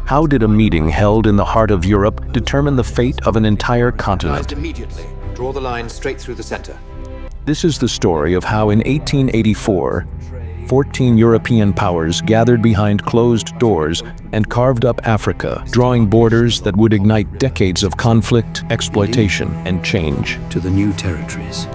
How did a meeting held in the heart of Europe determine the fate of an entire continent? Immediately. Draw the line straight through the center. This is the story of how in 1884, 14 European powers gathered behind closed doors and carved up Africa, drawing borders that would ignite decades of conflict, exploitation, and change. To the new territories.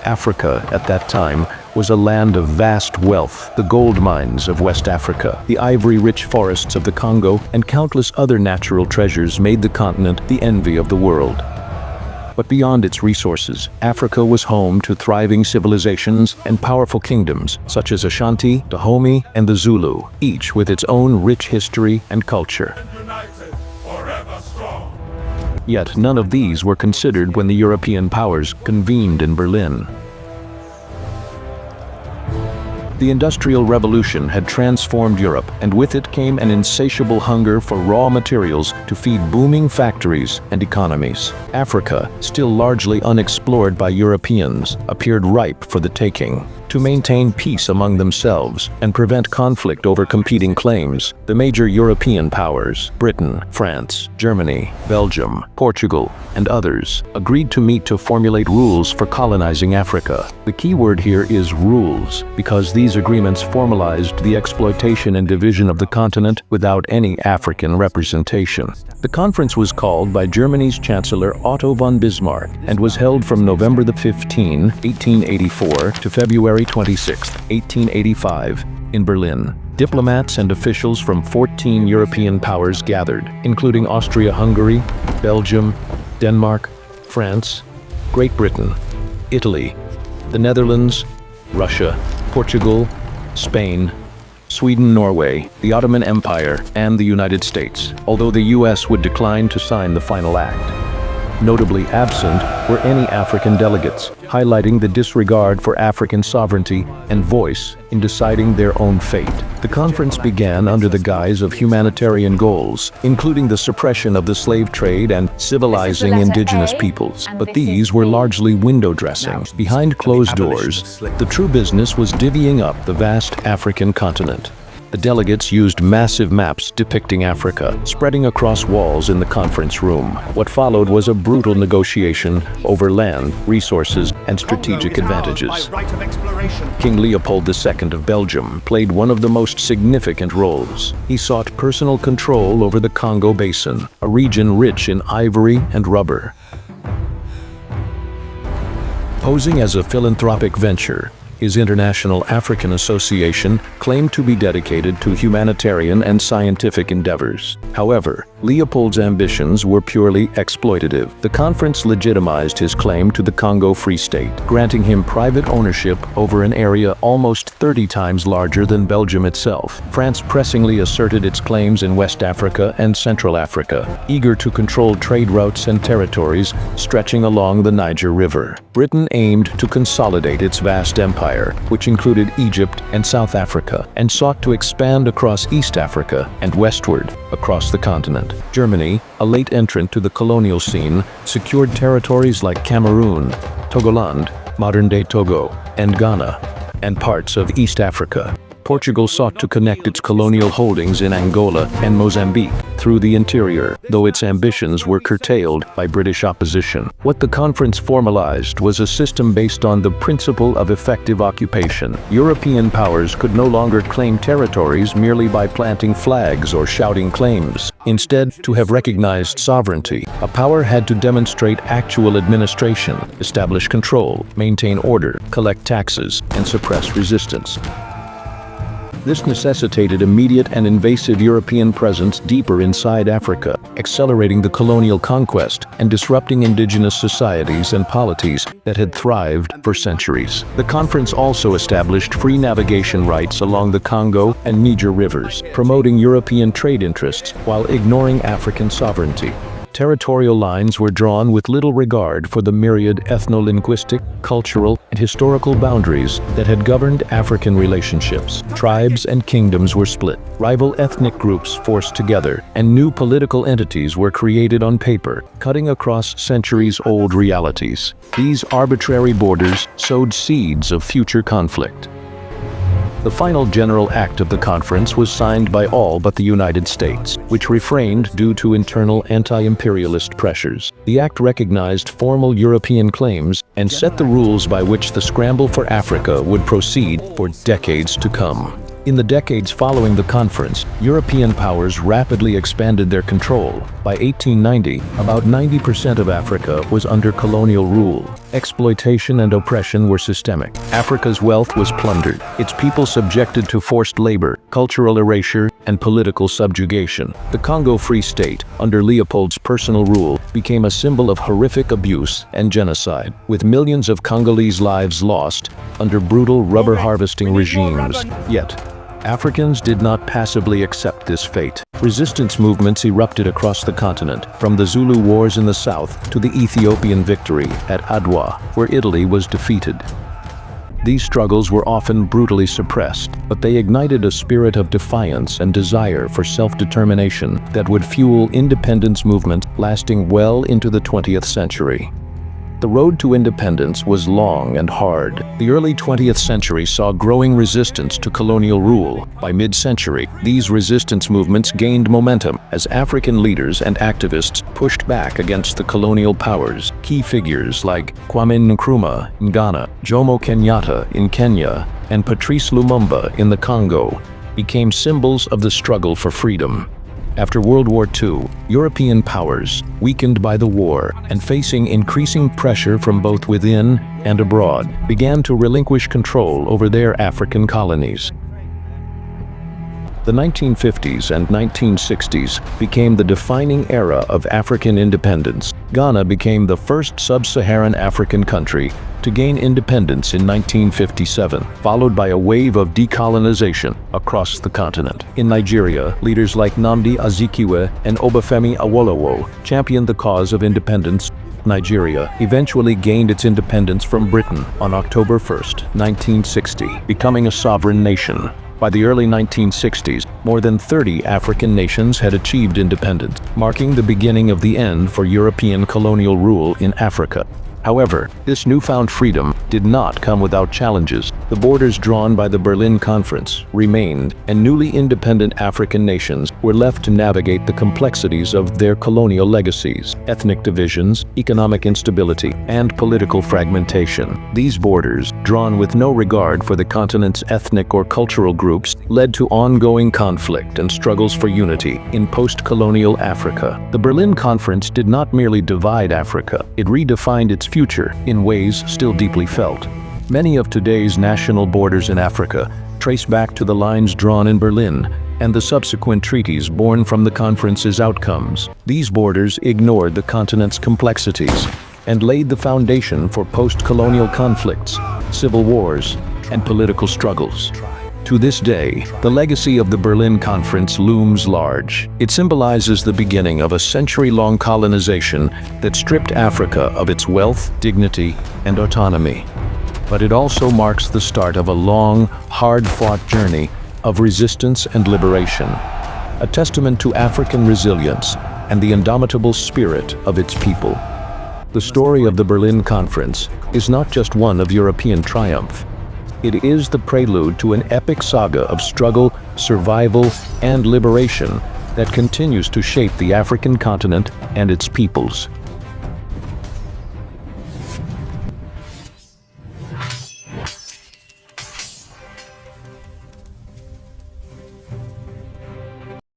Africa, at that time, was a land of vast wealth. The gold mines of West Africa, the ivory-rich forests of the Congo, and countless other natural treasures made the continent the envy of the world. But beyond its resources, Africa was home to thriving civilizations and powerful kingdoms, such as Ashanti, Dahomey, and the Zulu, each with its own rich history and culture. Yet none of these were considered when the European powers convened in Berlin. The Industrial Revolution had transformed Europe, and with it came an insatiable hunger for raw materials to feed booming factories and economies. Africa, still largely unexplored by Europeans, appeared ripe for the taking. To maintain peace among themselves and prevent conflict over competing claims, the major European powers, Britain, France, Germany, Belgium, Portugal, and others, agreed to meet to formulate rules for colonizing Africa. The key word here is rules, because these agreements formalized the exploitation and division of the continent without any African representation. The conference was called by Germany's Chancellor Otto von Bismarck and was held from November 15, 1884 to February 26, 1885, in Berlin. Diplomats and officials from 14 European powers gathered, including Austria-Hungary, Belgium, Denmark, France, Great Britain, Italy, the Netherlands, Russia, Portugal, Spain, Sweden-Norway, the Ottoman Empire, and the United States, although the U.S. would decline to sign the final act. Notably absent were any African delegates, highlighting the disregard for African sovereignty and voice in deciding their own fate. The conference began under the guise of humanitarian goals, including the suppression of the slave trade and civilizing indigenous peoples, but these were largely window dressing. Behind closed doors, the true business was divvying up the vast African continent. The delegates used massive maps depicting Africa, spreading across walls in the conference room. What followed was a brutal negotiation over land, resources, and strategic advantages. King Leopold II of Belgium played one of the most significant roles. He sought personal control over the Congo Basin, a region rich in ivory and rubber. Posing as a philanthropic venture, his International African Association claimed to be dedicated to humanitarian and scientific endeavors. However, Leopold's ambitions were purely exploitative. The conference legitimized his claim to the Congo Free State, granting him private ownership over an area almost 30 times larger than Belgium itself. France pressingly asserted its claims in West Africa and Central Africa, eager to control trade routes and territories stretching along the Niger River. Britain aimed to consolidate its vast empire, which included Egypt and South Africa, and sought to expand across East Africa and westward across the continent. Germany, a late entrant to the colonial scene, secured territories like Cameroon, Togoland, modern-day Togo, and Ghana, and parts of East Africa. Portugal sought to connect its colonial holdings in Angola and Mozambique through the interior, though its ambitions were curtailed by British opposition. What the conference formalized was a system based on the principle of effective occupation. European powers could no longer claim territories merely by planting flags or shouting claims. Instead, to have recognized sovereignty, a power had to demonstrate actual administration, establish control, maintain order, collect taxes, and suppress resistance. This necessitated immediate and invasive European presence deeper inside Africa, accelerating the colonial conquest and disrupting indigenous societies and polities that had thrived for centuries. The conference also established free navigation rights along the Congo and Niger rivers, promoting European trade interests while ignoring African sovereignty. Territorial lines were drawn with little regard for the myriad ethno-linguistic, cultural, and historical boundaries that had governed African relationships. Tribes and kingdoms were split, rival ethnic groups forced together, and new political entities were created on paper, cutting across centuries-old realities. These arbitrary borders sowed seeds of future conflict. The final general act of the conference was signed by all but the United States, which refrained due to internal anti-imperialist pressures. The act recognized formal European claims and set the rules by which the scramble for Africa would proceed for decades to come. In the decades following the conference, European powers rapidly expanded their control. By 1890, about 90% of Africa was under colonial rule. Exploitation and oppression were systemic. Africa's wealth was plundered, its people subjected to forced labor, cultural erasure, and political subjugation. The Congo Free State, under Leopold's personal rule, became a symbol of horrific abuse and genocide, with millions of Congolese lives lost under brutal rubber harvesting regimes. Yet, Africans did not passively accept this fate. Resistance movements erupted across the continent, from the Zulu Wars in the south to the Ethiopian victory at Adwa, where Italy was defeated. These struggles were often brutally suppressed, but they ignited a spirit of defiance and desire for self-determination that would fuel independence movements lasting well into the 20th century. The road to independence was long and hard. The early 20th century saw growing resistance to colonial rule. By mid-century, these resistance movements gained momentum as African leaders and activists pushed back against the colonial powers. Key figures like Kwame Nkrumah in Ghana, Jomo Kenyatta in Kenya, and Patrice Lumumba in the Congo became symbols of the struggle for freedom. After World War II, European powers, weakened by the war and facing increasing pressure from both within and abroad, began to relinquish control over their African colonies. The 1950s and 1960s became the defining era of African independence. Ghana became the first sub-Saharan African country to gain independence in 1957, followed by a wave of decolonization across the continent. In Nigeria, leaders like Nnamdi Azikiwe and Obafemi Awolowo championed the cause of independence. Nigeria eventually gained its independence from Britain on October 1, 1960, becoming a sovereign nation. By the early 1960s, more than 30 African nations had achieved independence, marking the beginning of the end for European colonial rule in Africa. However, this newfound freedom did not come without challenges. The borders drawn by the Berlin Conference remained, and newly independent African nations were left to navigate the complexities of their colonial legacies, ethnic divisions, economic instability, and political fragmentation. These borders, drawn with no regard for the continent's ethnic or cultural groups, led to ongoing conflict and struggles for unity in post-colonial Africa. The Berlin Conference did not merely divide Africa, it redefined its future in ways still deeply felt. Many of today's national borders in Africa trace back to the lines drawn in Berlin and the subsequent treaties born from the conference's outcomes. These borders ignored the continent's complexities and laid the foundation for post-colonial conflicts, civil wars, and political struggles. To this day, the legacy of the Berlin Conference looms large. It symbolizes the beginning of a century-long colonization that stripped Africa of its wealth, dignity, and autonomy. But it also marks the start of a long, hard-fought journey of resistance and liberation, a testament to African resilience and the indomitable spirit of its people. The story of the Berlin Conference is not just one of European triumph. It is the prelude to an epic saga of struggle, survival, and liberation that continues to shape the African continent and its peoples.